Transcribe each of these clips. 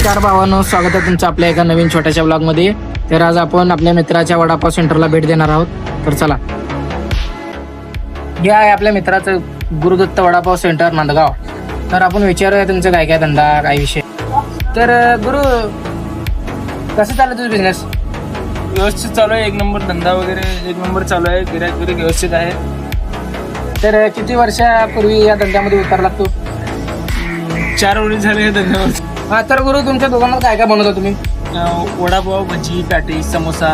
नमस्कार भावांनो, स्वागत आहे तुमचं आपल्या एका नवीन छोट्याशा ब्लॉगमध्ये. तर आज आपण आपल्या मित्राच्या वडापाव सेंटरला भेट देणार आहोत. तर चला, हे आहे आपल्या मित्राचं गुरुदत्त वडापाव सेंटर नांदगाव. तर आपण विचारूया तुमचं काय काय धंदा, काय विषय. तर गुरु, कसं चाललं तुझं बिझनेस? व्यवस्थित चालू आहे. एक नंबर धंदा वगैरे एक नंबर चालू आहे. गिऱ्हाईक वगैरे व्यवस्थित आहे. तर किती वर्षापूर्वी या धंद्यामध्ये उतरला तू? 4 वर्ष झाले हे धंद्यावर. हा, तर गुरु तुमच्या दुकानात काय काय बनवता तुम्ही? वडापाव, भजी, पॅटी, समोसा,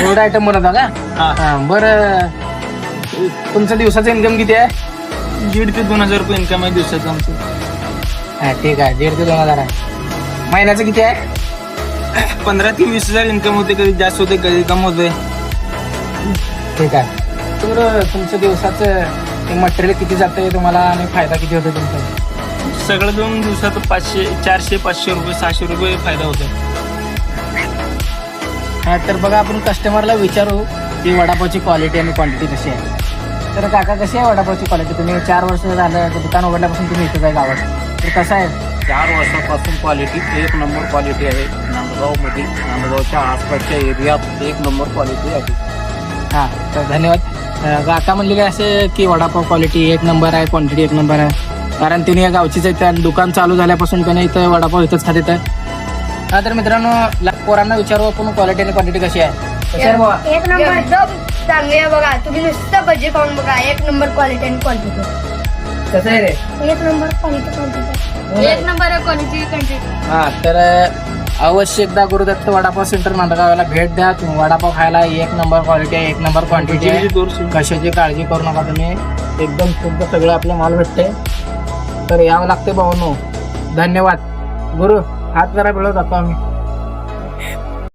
एवढा आयटम बनवता का? हा, बरं. तुमचं दिवसाचं इन्कम किती आहे? 1,500 ते 2,000 रुपये इन्कम आहे दिवसाचं आमचं. हा, ठीक आहे. 1,500 ते 2,000 आहे. महिन्याचं किती आहे? 15,000 ते 20,000 इन्कम होते. कधी जास्त होते, कधी कम होते. ठीक आहे. तर तुमचं दिवसाचं मटेरियल किती जातं तुम्हाला आणि फायदा किती होतो तुमचा? सगळं 2 दिवसात 500, 400, 500 रुपये, 600 रुपये फायदा होतो. हा, तर बघा, आपण कस्टमरला विचारू की वडापावची क्वालिटी आणि क्वांटिटी कशी आहे. तर काका, कशी आहे वडापावची क्वालिटी? तुम्ही 4 वर्ष झालं दुकान उघडल्यापासून तुम्ही इथं आहे गावात. तर कसं आहे? 4 वर्षापासून क्वालिटी एक नंबर क्वालिटी आहे. नांदगावमध्ये, नांदगावच्या आसपासच्या एरियात एक नंबर क्वालिटी आहे. हां, तर धन्यवाद. काका म्हणलेले असे की वडापाव क्वालिटी एक नंबर आहे, क्वांटिटी एक नंबर आहे. कारण तिने या गावचीच आहे. दुकान चालू झाल्यापासून त्याने इथं वडापाव इथंच खात येतं. हा, तर मित्रांनो, पोरांना विचारू आपण क्वालिटी आणि क्वांटिटी कशी आहे. एक नंबर एकदम चांगली आहे. बघा, तुम्ही नुसतं भजी खाऊन बघा. एक नंबर क्वालिटी आणि क्वांटिटी. कसं आहे रे? एक नंबर क्वालिटी, एक नंबर क्वालिटी क्वांटिटी. हा, तर अवश्य एकदा गुरुदत्त वडापाव सेंटर नांदगावला भेट द्या. तुम्ही वडापाव खायला एक नंबर क्वालिटी आहे, एक नंबर क्वांटिटी आहे. कशाची काळजी करू नका तुम्ही. एकदम शुद्ध सगळं आपले माल भेटते. तर यावं लागते भावांनो. धन्यवाद. गुरु, हात जरा मिळवत जातो आम्ही.